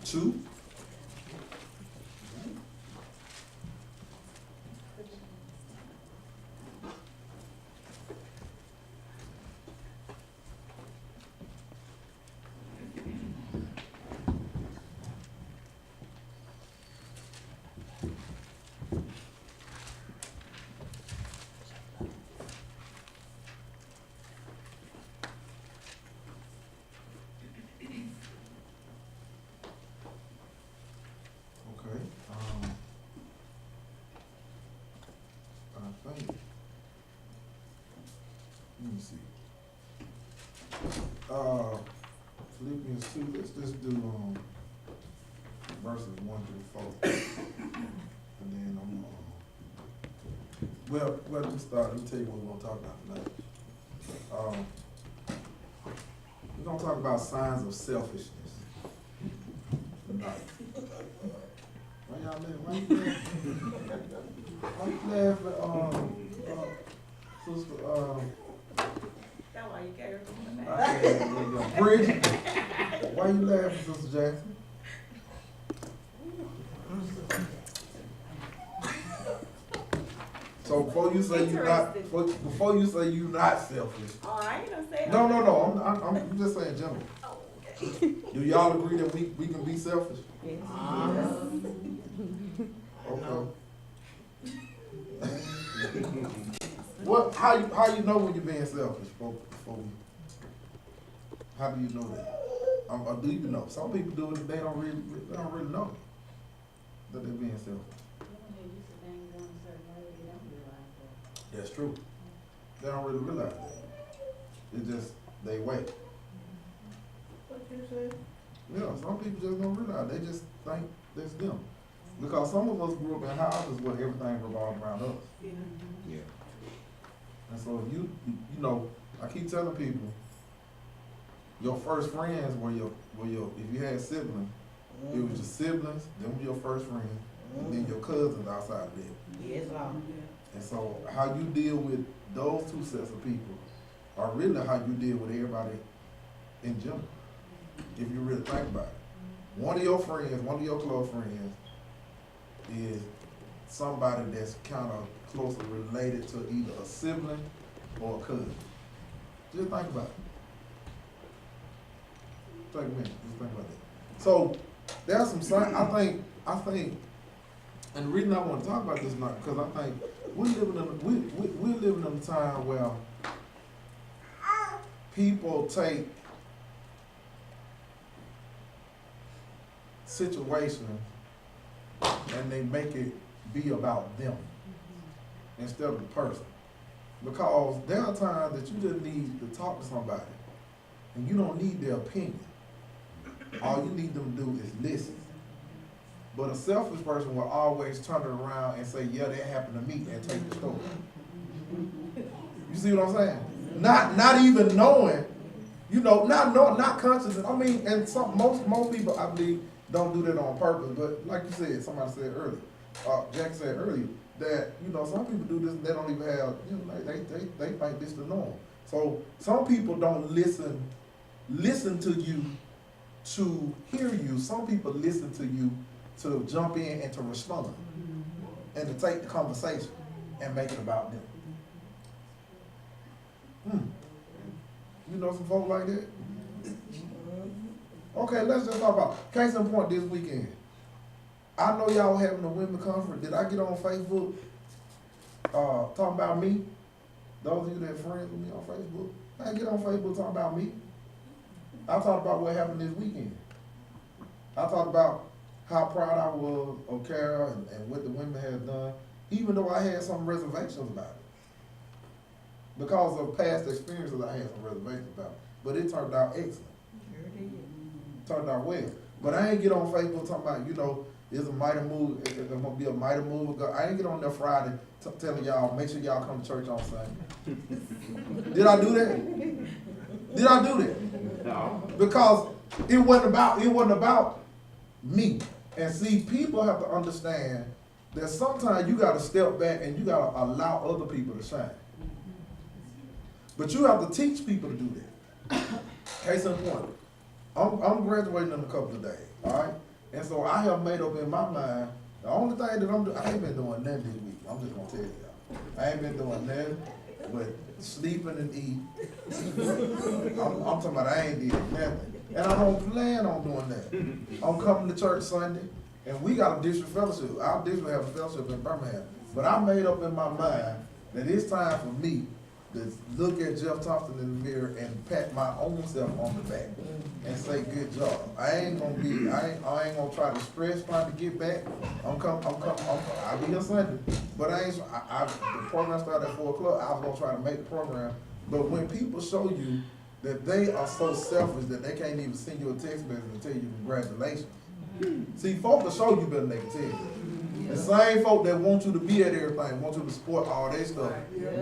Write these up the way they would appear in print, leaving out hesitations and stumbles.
2. Okay. I think. Let me see. Philippians 2. Let's just do verses 1 through 4, and then I'm well, let me start. Let me tell you what we're gonna talk about tonight. We're gonna talk about signs of selfishness tonight. Why y'all laughing? Why you laughing? Sister, That's why you carry from the man. Bridget, why you laughing, Sister Jackson? So before you say you not selfish. Oh, I ain't gonna say it. No. I'm just saying general. Oh, okay. Do y'all agree that we can be selfish? Yes. Okay. What? How you know when you're being selfish? How do you know that? Or do you know? Some people do it. They don't really know that they're being selfish. That's true. They don't really realize that. It's just they wait. What you say? Yeah, some people just don't realize. They just think that's them. Because some of us grew up in houses where everything revolved around us. Yeah. And so if you know, I keep telling people, your first friends were your if you had siblings, it was your siblings, them were your first friends, and then your cousins outside of that. Yes, Lord. And so how you deal with those two sets of people are really how you deal with everybody in general, if you really think about it. One of your friends, one of your close friends is somebody that's kind of closely related to either a sibling or a cousin. Just think about it. Take a minute, just think about that. So there's some signs, I think, and the reason I want to talk about this now, because I think we're living in a time where people take situations and they make it be about them instead of the person. Because there are times that you just need to talk to somebody and you don't need their opinion. All you need them to do is listen. But a selfish person will always turn it around and say, yeah, that happened to me, and take the story. You see what I'm saying? Not even knowing, not conscious. I mean, and most people, I believe, don't do that on purpose. But like you said, somebody said earlier, Jack said earlier, that, some people do this and they don't even have, they think this the norm. So some people don't listen to you to hear you. Some people listen to you to jump in and to respond and to take the conversation and make it about them. You know some folks like that? Okay, let's just talk about case in point this weekend. I know y'all having a women conference. Did I get on Facebook talking about me? Those of you that are friends with me on Facebook, I get on Facebook talking about me. I talked about what happened this weekend. I talked about how proud I was of Carol and what the women had done, even though I had some reservations about it. Because of past experiences, I had some reservations about it. But it turned out excellent. Turned out well. But I ain't get on Facebook talking about, it's a mighty move, it's going to be a mighty move of God. I ain't get on there Friday telling y'all, make sure y'all come to church on Sunday. Did I do that? Did I do that? No. Because it wasn't about me. And see, people have to understand that sometimes you got to step back and you got to allow other people to shine. But you have to teach people to do that. Case in point, I'm graduating in a couple of days, all right? And so I have made up in my mind, the only thing that I'm doing, I ain't been doing nothing this week. I'm just gonna tell y'all. I ain't been doing nothing but sleeping and eating. I'm talking about I ain't did nothing. And I don't plan on doing that. I'm coming to church Sunday, and we got a district fellowship. Our district have a fellowship in Birmingham. But I made up in my mind that it's time for me to look at Jeff Thompson in the mirror and pat my own self on the back and say, good job. I ain't gonna try to stress trying to get back. I'll be here Sunday. But the program started at 4 o'clock. I was gonna try to make the program. But when people show you that they are so selfish that they can't even send you a text message and tell you congratulations. See, folks will show you better than they can tell you. The same folk that want you to be at everything, want you to support all their stuff.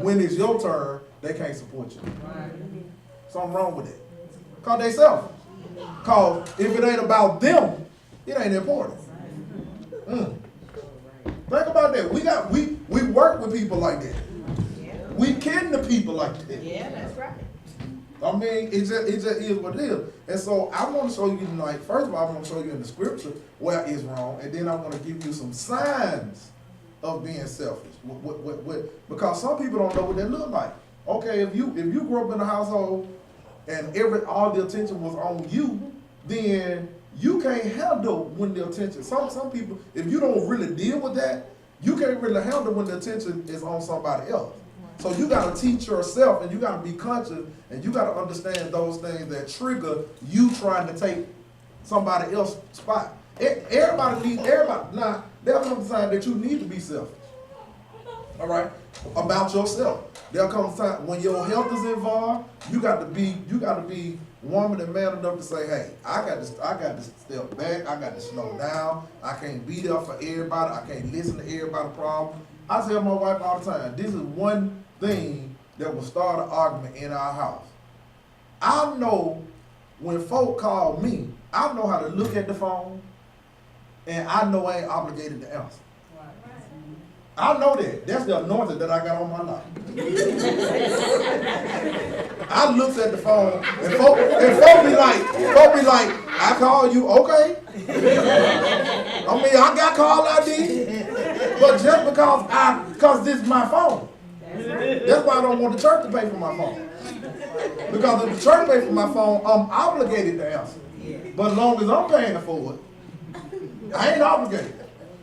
When it's your turn, they can't support you. Something wrong with it. Because they selfish. Because if it ain't about them, it ain't important. Think about that. We work with people like that. We kin to people like that. Yeah, that's right. I mean, it just is what it is. And so I want to show you tonight, first of all, I want to show you in the scripture where it's wrong, and then I want to give you some signs of being selfish. Because some people don't know what that look like. Okay, if you grew up in a household and all the attention was on you, then you can't handle when the attention, some people, if you don't really deal with that, you can't really handle when the attention is on somebody else. So you got to teach yourself, and you got to be conscious, and you got to understand those things that trigger you trying to take somebody else's spot. Everybody. Now, there'll come a time that you need to be selfish. All right, about yourself. There'll come a time when your health is involved. You got to be woman and man enough to say, hey, I got to step back. I got to slow down. I can't be there for everybody. I can't listen to everybody's problem. I tell my wife all the time, this is one thing that will start an argument in our house. I know when folk call me, I know how to look at the phone, and I know I ain't obligated to answer. I know that. That's the anointing that I got on my life. I looked at the phone, and folk be like, I call you, okay? I mean, I got call ID, but just because this is my phone. That's why I don't want the church to pay for my phone. Because if the church pays for my phone, I'm obligated to answer. But as long as I'm paying for it, I ain't obligated.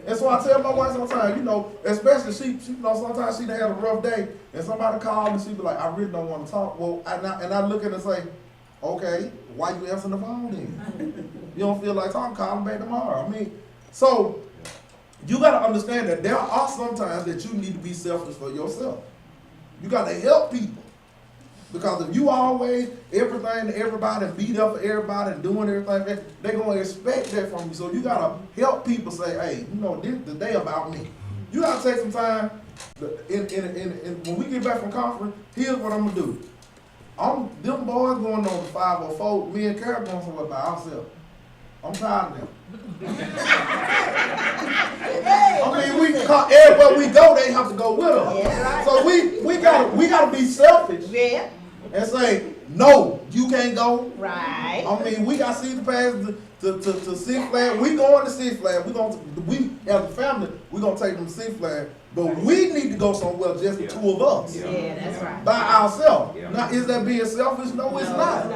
And so I tell my wife sometimes, especially she sometimes she done had a rough day, and somebody called and she be like, I really don't want to talk. Well, and I look at her and say, okay, why you answering the phone then? You don't feel like talking, call them back tomorrow. I mean, so you got to understand that there are some times that you need to be selfish for yourself. You got to help people. Because if you always, everything to everybody, and beat up for everybody and doing everything, they're going to expect that from you. So you got to help people say, hey, this is the day about me. You got to take some time. When we get back from conference, here's what I'm going to do. Them boys going on the 504, me and Carol going somewhere by ourselves. I'm tired of them. I mean, everywhere we go, they have to go with us. Yeah, right. So we gotta be selfish. Yeah. And say, no, you can't go. Right. I mean, we got season pass to Six Flags. We going to Six Flags. We as a family, we gonna take them to Six Flags. But we need to go somewhere just the two of us. Yeah, that's right. By ourselves. Yeah. Now, is that being selfish? No, it's not.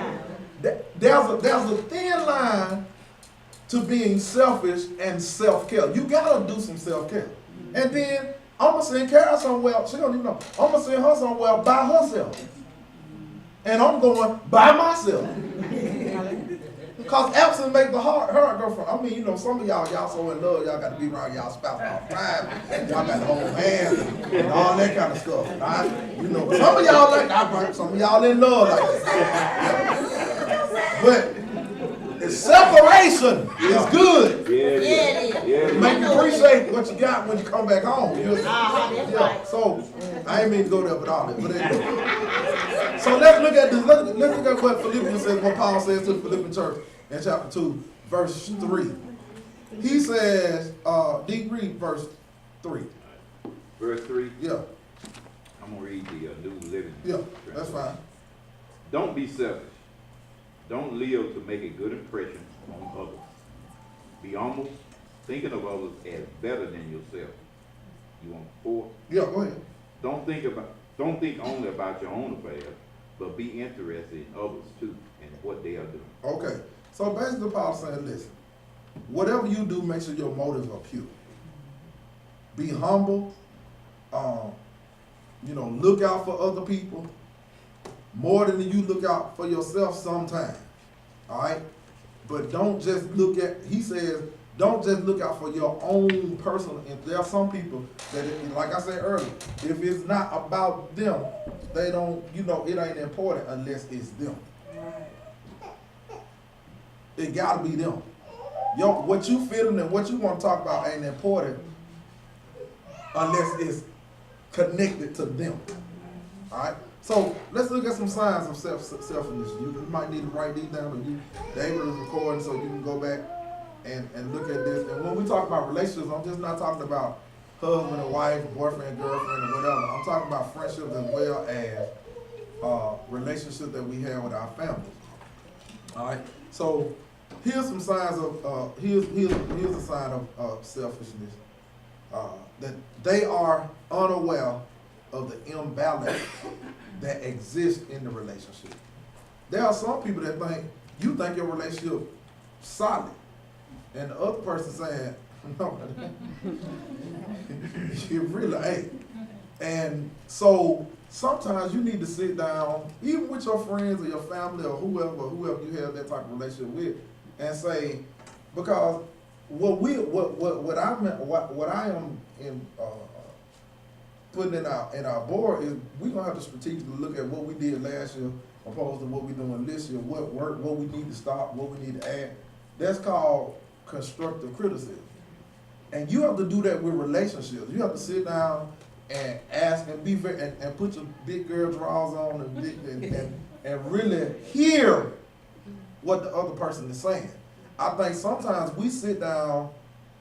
There's a thin line to being selfish and self-care. You gotta do some self-care. And then I'm gonna send Carol somewhere, she don't even know. I'm gonna send her somewhere by herself. And I'm going by myself. Because absence make the heart go from. I mean, some of y'all so in love, y'all got to be around y'all spouse all the time. Y'all got to hold hands and all that kind of stuff. Right? Some of y'all like that, some of y'all in love like that. But separation is good. Yeah, it is. Make you appreciate what you got when you come back home. So I ain't mean to go there with all that. But anyway. So let's look at this. Let's look at what Philippians says, what Paul says to the Philippian church in chapter 2, verse 3. He says, read verse 3. Verse 3? Yeah. I'm going to read the New Living. Yeah, that's fine. Don't be selfish. Don't live to make a good impression on others. Be humble, thinking of others as better than yourself. You want 4? Yeah, go ahead. Don't think only about your own affairs, but be interested in others too and what they are doing. Okay. So basically Paul's saying, listen, whatever you do, make sure your motives are pure. Be humble. Look out for other people more than you look out for yourself sometimes. All right? But don't just look at, he says, don't just look out for your own personal. And there are some people that, like I said earlier, if it's not about them, they don't, it ain't important unless it's them. It gotta be them. What you feeling and what you want to talk about ain't important unless it's connected to them. All right. So let's look at some signs of selfishness. You might need to write these down, or David is recording, so you can go back and look at this. And when we talk about relationships, I'm just not talking about husband and wife, boyfriend, girlfriend, or whatever. I'm talking about friendships as well as relationships that we have with our families. All right. So here's some signs of here's a sign of selfishness. That they are unaware of the imbalance that exists in the relationship. There are some people that think your relationship solid, and the other person saying, no, it really ain't. And so sometimes you need to sit down, even with your friends or your family or whoever you have that type of relationship with, and say, because what I am putting in our board is we're gonna have to strategically look at what we did last year opposed to what we're doing this year, what worked, what we need to stop, what we need to add. That's called constructive criticism. And you have to do that with relationships. You have to sit down and ask and be very and put your big girl drawers on and really hear what the other person is saying. I think sometimes we sit down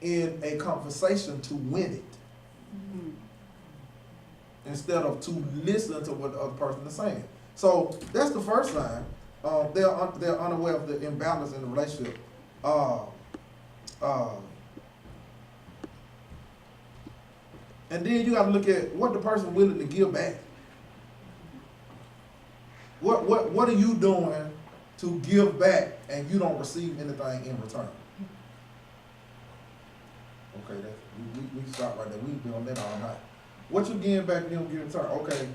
in a conversation to win it instead of to listen to what the other person is saying. So that's the first sign. They're unaware of the imbalance in the relationship. And then you got to look at what the person willing to give back. What are you doing to give back and you don't receive anything in return? Okay, we stop right there. We've been on that all night. What you giving back and you don't give in return? Okay.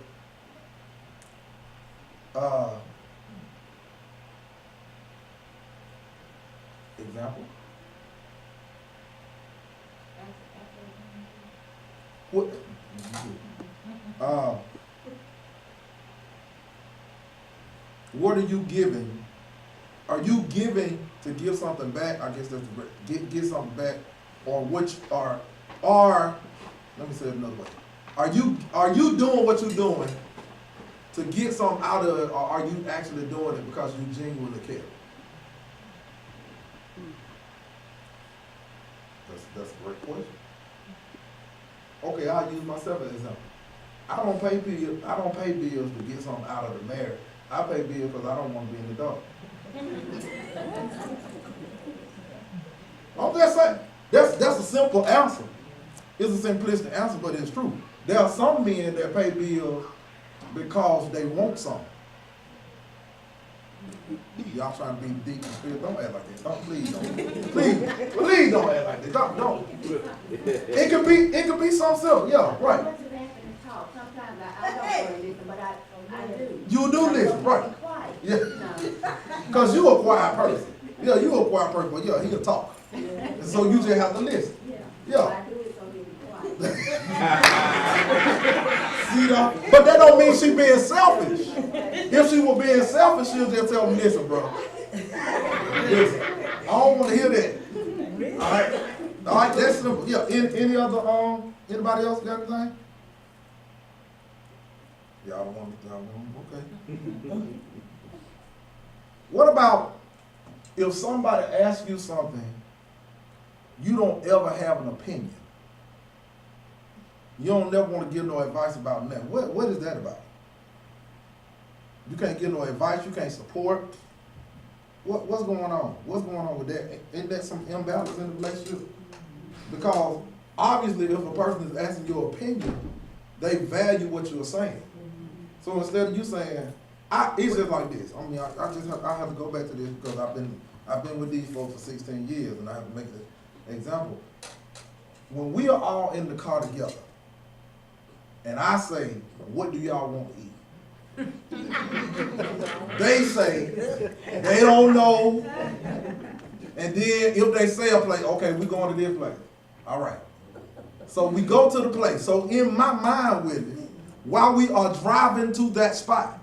Example. What are you giving? Are you giving to give something back? I guess that's get something back, or let me say it another way. Are you doing what you're doing to get something out of it, or are you actually doing it because you genuinely care? That's a great question. Okay, I'll use myself as an example. I don't pay bills to get something out of the marriage. I pay bills because I don't want to be in the dark. I'm just saying, that's a simple answer. It's a simplistic answer, but it's true. There are some men that pay bills because they want something. Y'all trying to be deep in spirit, don't act like that. Please don't act like that. Don't. It could be something simple. Yeah, right. Sometimes I don't want to listen, but I do. You do listen, right? Yeah. Because you a quiet person. Yeah, you a quiet person, but yeah, he'll talk. And so you just have to listen. Yeah. I do it so he'll be quiet. See that? But that don't mean she being selfish. If she were being selfish, she'll just tell me, listen, bro. Listen, I don't want to hear that. All right, that's simple. Yeah. Any other anybody else got anything? Y'all don't want to. Okay. What about if somebody asks you something, you don't ever have an opinion? You don't never want to give no advice about that. What is that about? You can't give no advice. You can't support. What's going on? What's going on with that? Isn't that some imbalance in the relationship? Because obviously if a person is asking your opinion, they value what you're saying. So instead of you saying, it's just like this. I mean, I have to go back to this because I've been with these folks for 16 years and I have to make an example. When we are all in the car together and I say, what do y'all want to eat? They say they don't know, and then if they say a place, okay, we're going to this place. All right. So we go to the place. So in my mind with it, while we are driving to that spot,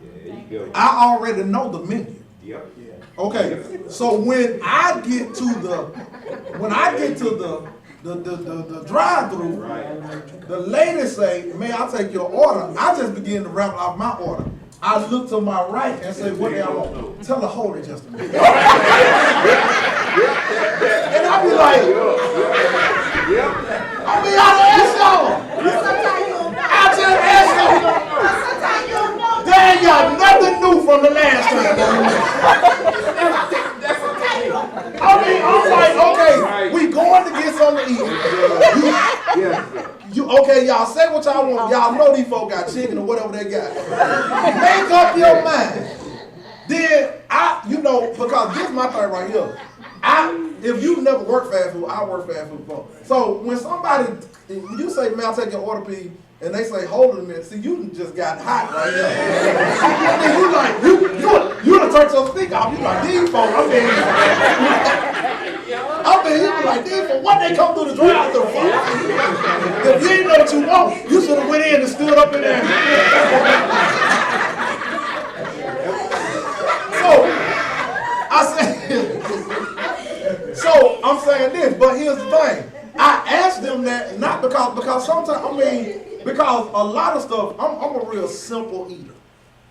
I already know the menu. Yep. Okay. So when I get to the drive-through, Right. the lady say, may I take your order? I just begin to rattle off my order. I look to my right and say, what do y'all want? Tell her, hold it just a minute. And I be like, I mean, I ask y'all. I just ask y'all. They ain't got nothing new from the last time. I mean, I'm like, okay, we going to get something to eat. Okay, y'all say what y'all want. Y'all know these folk got chicken or whatever they got. Make up your mind. Then because this is my thing right here. If you never worked fast food, I work fast food before. So when you say, man, I'll take your order, please, and they say, hold it a minute. See, you just got hot right here. You done turned your speaker off. You like, these folks, you be like, these folks, what they come through the drive-thru for? If you didn't know what you want, you should have went in and stood up in there. So I'm saying this, but here's the thing. I asked them that not because sometimes, because a lot of stuff, I'm a real simple eater.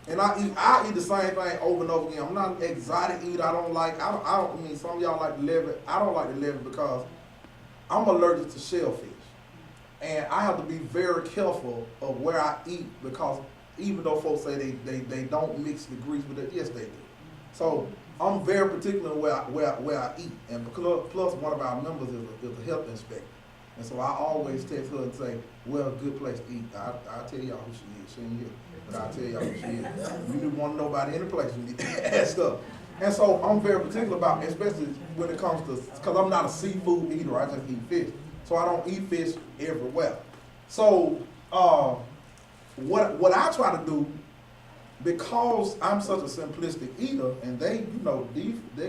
And I eat the same thing over and over again. I'm not an exotic eater. Some of y'all like the liver. I don't like the liver because I'm allergic to shellfish. And I have to be very careful of where I eat because even though folks say they don't mix the grease with it, yes they do. So I'm very particular where I eat. And plus one of our members is a health inspector. And so I always text her and say, well, good place to eat. I'll tell y'all who she is. She ain't here. But I'll tell y'all who she is. You do want to know about any place, you need to ask her. And so I'm very particular about, especially when it comes to, because I'm not a seafood eater, I just eat fish. So I don't eat fish everywhere. So what I try to do, because I'm such a simplistic eater, and they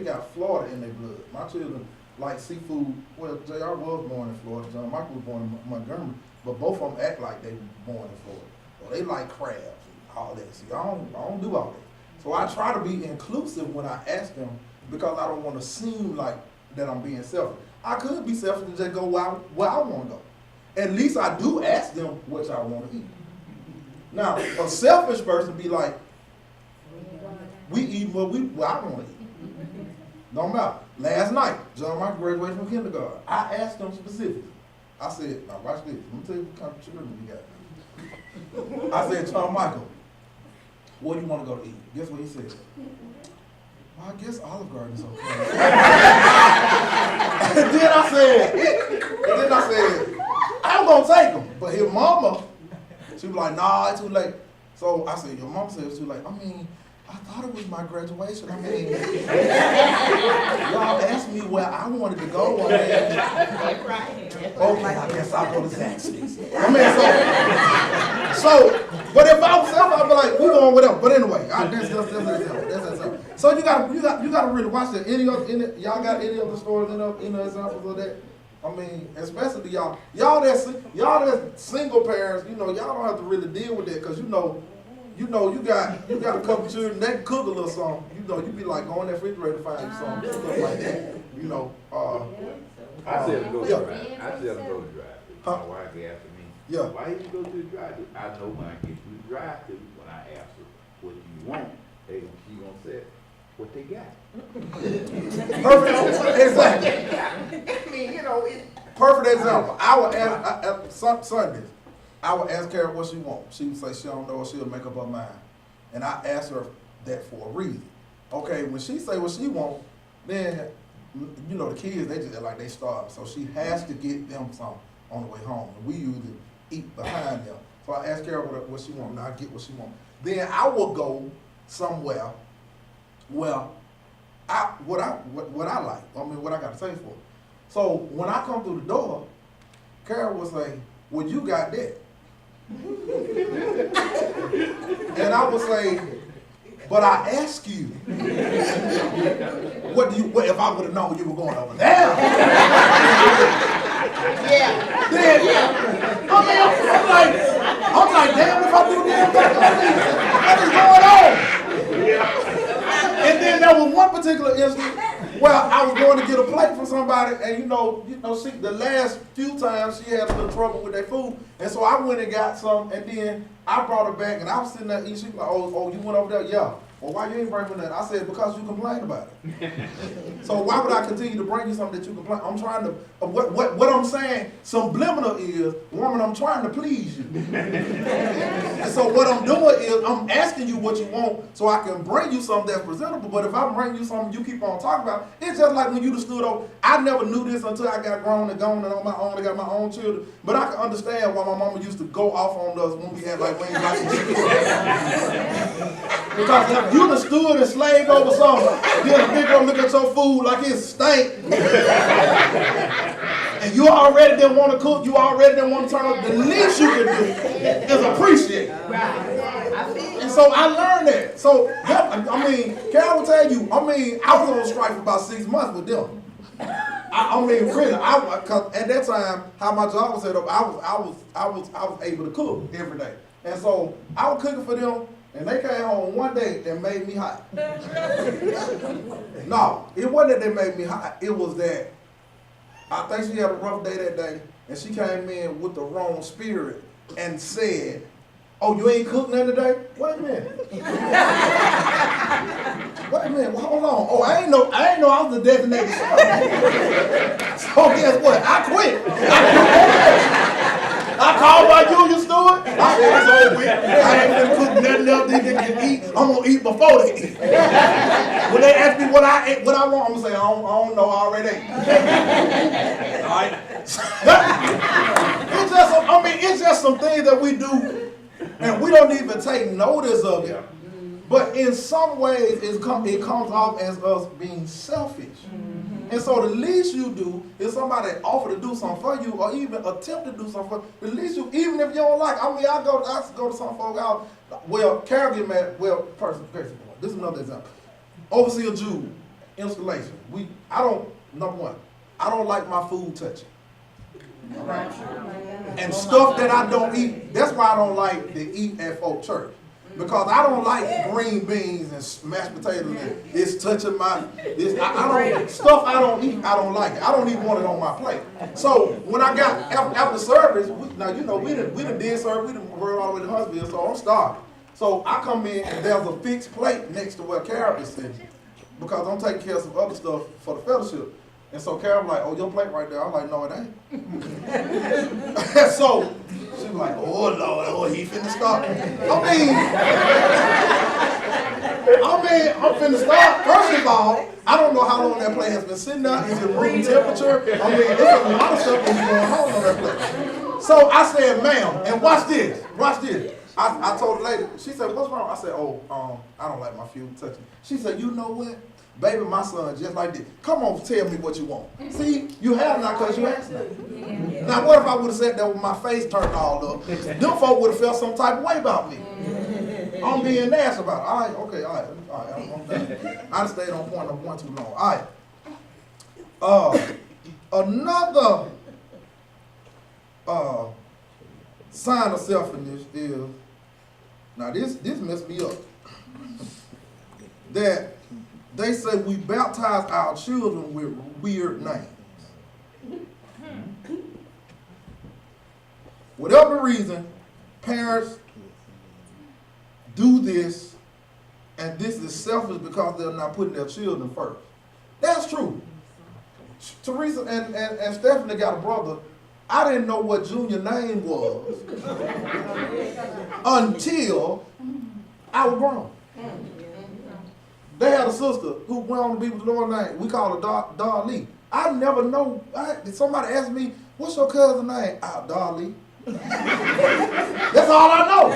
got Florida in their blood. My children like seafood. Well, JR was born in Florida, John Michael was born in Montgomery, but both of them act like they were born in Florida. So they like crabs and all that. See, I don't do all that. So I try to be inclusive when I ask them because I don't want to seem like that I'm being selfish. I could be selfish and just go where I want to go. At least I do ask them what y'all want to eat. Now, a selfish person be like, we eat what I want to eat. Don't matter. Last night, John Michael graduated from kindergarten. I asked them specifically. I said, now watch this. Let me tell you what kind of children we got. I said, John Michael, what do you want to go to eat? Guess what he said? Well, I guess Olive Garden is okay. and then I said, I'm going to take him. But his mama, she was like, nah, it's too late. So I said, your mom said it's too late. I mean, I thought it was my graduation. I mean, y'all asked me where I wanted to go. Okay, I guess I'll go to Zaxby's. But if I was self, I'd be like, we're going whatever. But anyway, that's example. So you gotta really watch that. Y'all got any other stories, any examples of that? I mean, especially y'all that single parents, y'all don't have to really deal with that because you got a couple children that cook a little something. You be like going to that refrigerator to find you something, stuff like that. I said to go to drive. My wife asked me, why did you go to the drive-thru? I know when I get to the drive-thru, when I ask her, what do you want? She gonna say what they got. Perfect. Exactly. I mean, Perfect example. I would ask Sundays. I would ask her what she wants. She would say she don't know, or she'll make up her mind. And I ask her that for a reason. Okay, when she say what she wants, Then, you know, the kids, they just like they starve. So she has to get them some on the way home. And we usually eat behind them. So I asked Carol what she want, and I get what she want. Then I will go somewhere where what I like. I mean, what I got to say for it. So when I come through the door, Carol will say, well, you got that. And I would say, but I ask you, what if I would have known you were going over there? Yeah. Then, I'm like, damn, if I do damn what is going on? And then there was one particular instance where I was going to get a plate from somebody, and you know, she, the last few times she had a little trouble with their food, and so I went and got some, and then I brought her back, and I was sitting there eating. She was like, oh, you went over there? Yeah. Well, why you ain't bring me that? I said, because you complained about it. So why would I continue to bring you something that you complain? I'm trying to, what I'm saying, subliminal is, woman, I'm trying to please you. And so what I'm doing is, I'm asking you what you want so I can bring you something that's presentable. But if I bring you something you keep on talking about, it's just like when you just stood over. I never knew this until I got grown and gone and on my own. I got my own children. But I can understand why my mama used to go off on us when we had like wings like because if you done stood and slaved over something, then a big girl look at your food like it stink. And you already didn't want to cook, you already didn't want to turn up. The least you can do is appreciate. And so I learned that. So, I mean, Carol will tell you, I mean, I was on strike for about 6 months with them. I mean, really, cause at that time, how my job was set up, I was able to cook every day. And so I was cooking for them. And they came home one day and made me hot. No, it wasn't that they made me hot. It was that I think she had a rough day that day, and she came in with the wrong spirit and said, oh, you ain't cooked nothing today? Wait a minute. Wait a minute, well, hold on. Oh, I ain't know I was the designated son. So guess what? I quit. I called my union steward. I said, it's over with. I ain't gonna cook nothing else they can eat. I'm gonna eat before they eat. When they ask me what I want, I'm gonna say, I don't know, I already ate. All right? It's just some things that we do, and we don't even take notice of it. But in some ways, it comes off as us being selfish. And so the least you do is somebody offer to do something for you or even attempt to do something for you. The least you, even if you don't like, I mean, I go to some folk out, well, Carol get mad, well, this is another example. Overseer Jude, installation. Number one, I don't like my food touching. Right? And stuff that I don't eat, that's why I don't like to eat at folk church. Because I don't like green beans and mashed potatoes and it's touching stuff I don't eat, I don't like it. I don't even want it on my plate. So when I got, after service, we done did service, we done run all the way to Huntsville, so I'm starving. So I come in and there's a fixed plate next to where Carol is sitting because I'm taking care of some other stuff for the fellowship. And so Carol was like, oh, your plate right there. I'm like, no, it ain't. So she was like, oh, Lord, oh, he finna stop. I'm finna stop. First of all, I don't know how long that plate has been sitting there. Is it room temperature? There's a lot of stuff that's going on that plate. So I said, ma'am, and watch this. I told the lady, she said, what's wrong? I said, I don't like my food touching. She said, you know what? Baby, my son just like this. Come on, tell me what you want. See, you have not because you asked not. Now, what if I would have sat there with my face turned all up? Them folk would have felt some type of way about me. I'm being nasty about it. All right, I'm done. I stayed on point of one too long. All right. Another sign of selfishness is, now this messed me up, that they say we baptize our children with weird names. Whatever the reason, parents do this, and this is selfish because they're not putting their children first. That's true. Teresa and Stephanie got a brother. I didn't know what Junior's name was until I was grown. They had a sister who went on to be with the Lord name. We call her Darlene. I never know. Somebody asked me, what's your cousin's name? Darlene. That's all I know.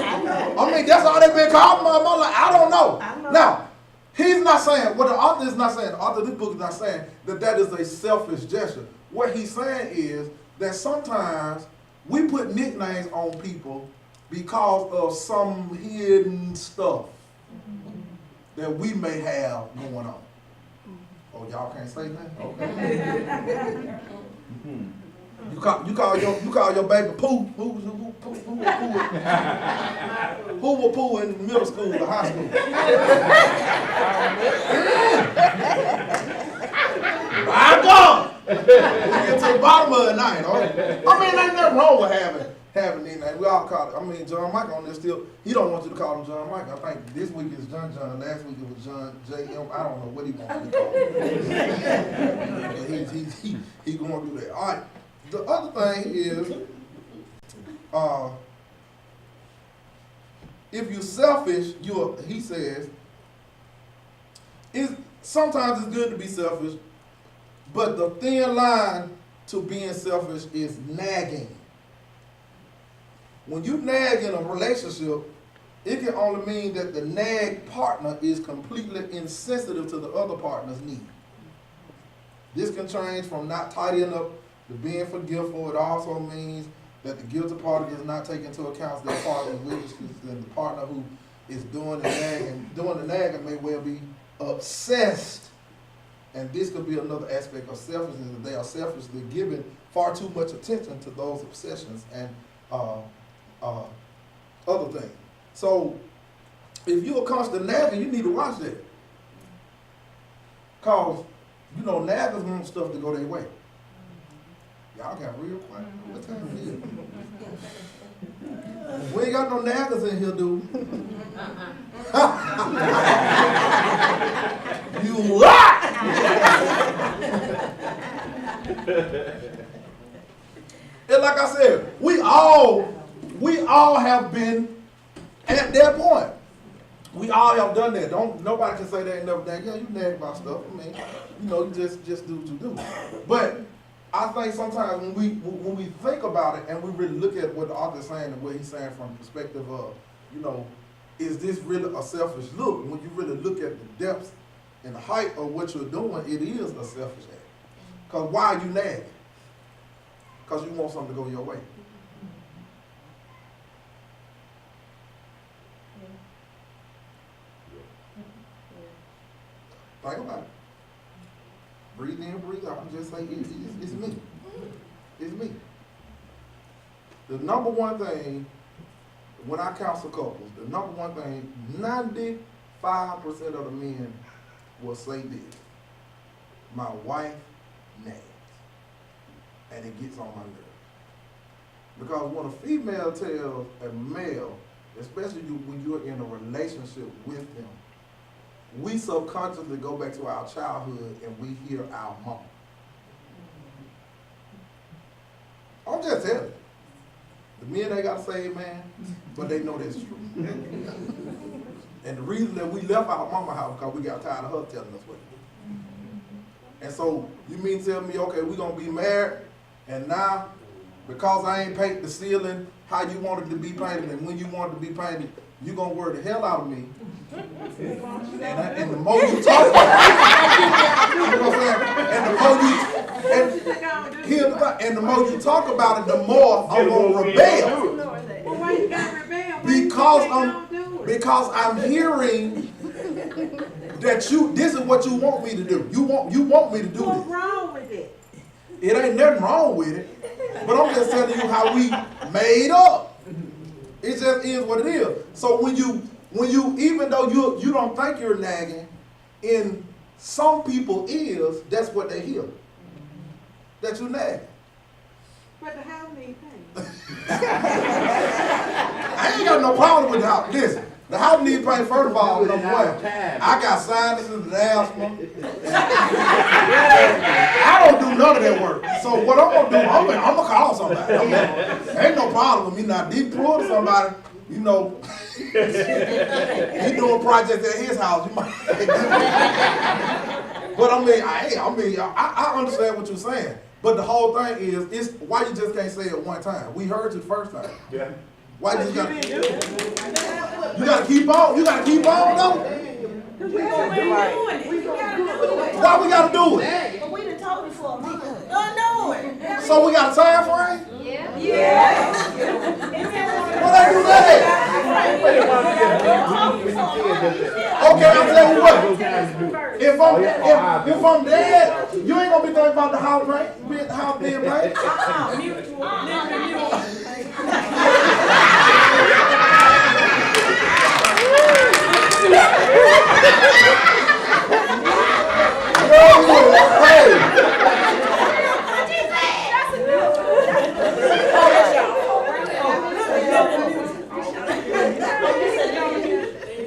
I mean, that's all they've been calling my mom. Like, I don't know. Now, he's not saying, what the author is not saying, the author of this book is not saying that is a selfish gesture. What he's saying is that sometimes we put nicknames on people because of some hidden stuff that we may have going on. Oh, y'all can't say that? Okay. You call your baby Pooh. Who was Pooh in middle school or high school? My God! We get to the bottom of it tonight, all right? I mean, ain't nothing wrong with having these names. We all call it. I mean, John Michael on there still. He don't want you to call him John Michael. I think this week is John. Last week it was John J.M. I don't know what he wants to be called. He going to do that. All right. The other thing is, if you're selfish, he says, sometimes it's good to be selfish, but the thin line to being selfish is nagging. When you nag in a relationship, it can only mean that the nag partner is completely insensitive to the other partner's need. This can change from not tidying up to being forgetful. It also means that the guilty party does not take into account their partner's weaknesses, and the partner who is doing the nagging may well be obsessed. And this could be another aspect of selfishness, that they are selfishly giving far too much attention to those obsessions and other things. So if you're a constant nagger, you need to watch that. Because, naggers want stuff to go their way. Y'all got real quiet. What time is it? We ain't got no naggers in here, dude. You lie! And like I said, we all have been at that point. We all have done that. Nobody can say they ain't never done. Yeah, you nag about stuff. I mean, you just do what you do. But I think sometimes when we think about it and we really look at what the author is saying and what he's saying from the perspective of, is this really a selfish look? When you really look at the depths and the height of what you're doing, it is a selfish act. Because why are you nagging? Because you want something to go your way. Think about it. Breathe in, breathe out, and just say, it's me. It's me. The number one thing, when I counsel couples, the number one thing, 95% of the men will say this: my wife nags. And it gets on my nerves. Because when a female tells a male, especially when you're in a relationship with them, we subconsciously go back to our childhood and we hear our mom. I'm just telling you. The men ain't got to say amen, but they know that's true. And the reason that we left our mama house because we got tired of her telling us what to do. And so you mean to tell me, okay, we're going to be married, and now because I ain't painted the ceiling how you wanted to be painted and when you wanted to be painted, you're going to worry the hell out of me. And the more you talk about it, you know what I'm saying? And the more you talk about it, the more I'm going to rebel. Well, why you got to rebel? Because I'm hearing that this is what you want me to do. You want me to do this. What's wrong with it? It ain't nothing wrong with it. But I'm just telling you how we made up. It just is what it is. So when you even though you don't think you're nagging, in some people's ears, that's what they hear. That you nagging. But the house need paint. I ain't got no problem with the house. Listen, the house needs paint first of all. No way. I got sinuses and asthma. I don't do none of that work. So what I'm gonna do, I'm gonna call somebody. Ain't no problem with me not deep throat somebody. you know, he doing projects at his house. You might. But I understand what you're saying. But the whole thing is, it's why you just can't say it one time. We heard you the first time. Yeah. Why you just gotta keep on? You gotta keep on though? Why we gotta do it? But we done told you for a month. So we got a time frame? Yeah. Well, they do that. Okay, I'll tell you what. If I'm dead, you ain't gonna be thinking about the house being paid.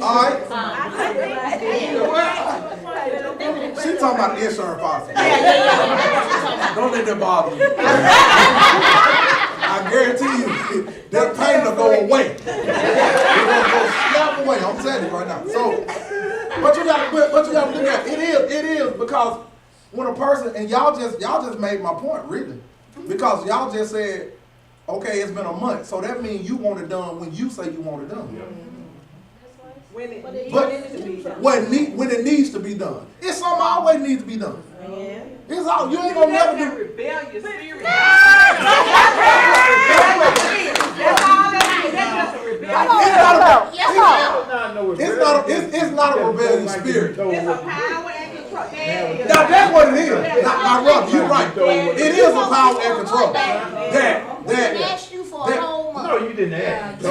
All right. She talking about the insurance policy. Don't let that bother you. I guarantee you, that pain will go away. It's gonna go snap away. I'm telling you right now. So, but you gotta look at it. It is because when a person, and y'all just made my point really, because y'all just said, okay, it's been a month, so that means you want it done when you say you want it done. When it needs to be done. It's something always needs to be done. Yeah. It's all you ain't gonna never do. Rebellious spirit. It's not a rebellious spirit. It's a power and control. Now that's what it is. Now, Rob, you're right. It is a power and control. That asked you for a whole month. No, you didn't ask. No.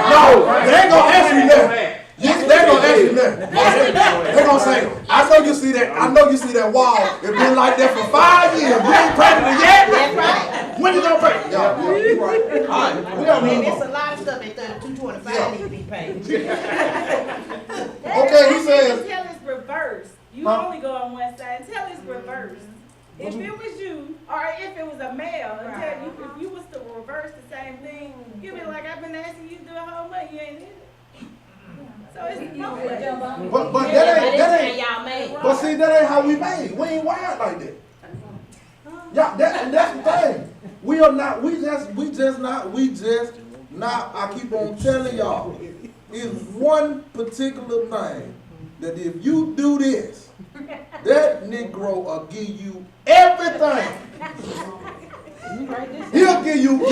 No, they ain't gonna ask you nothing. They ain't gonna ask you nothing. They gonna say, I know you see that wall. It's been like that for 5 years. You ain't painted it yet. That's right. When you gonna paint? Yeah, you're right. All right, we gotta move There's a on. lot of stuff at 3225 need to be paid. Okay, he says. Until it's reversed. You only go on one side until it's reversed. If it was you, or if it was a male, if you was to reverse the same thing, you'd be like, I've been asking you to do a whole month, you ain't did it. So it's no way. But that ain't. But see, that ain't how we made. We ain't wired like that. Yeah, and that's the thing. We are not. We just not. I keep on telling y'all, it's one particular thing that if you do this, that Negro will give you everything. He'll give you.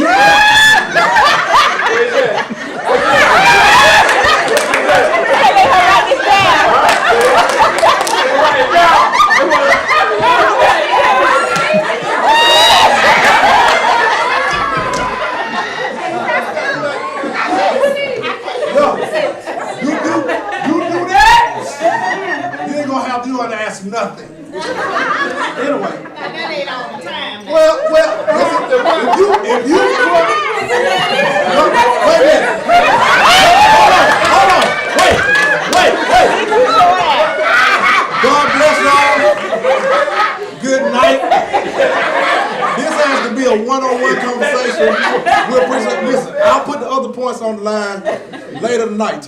You ain't to ask nothing. Anyway. That ain't all the time. Well, listen, if you wait a minute. Hold on. Wait. God bless y'all. Good night. This has to be a one-on-one conversation. We'll appreciate. Listen, I'll put the other points on the line later tonight.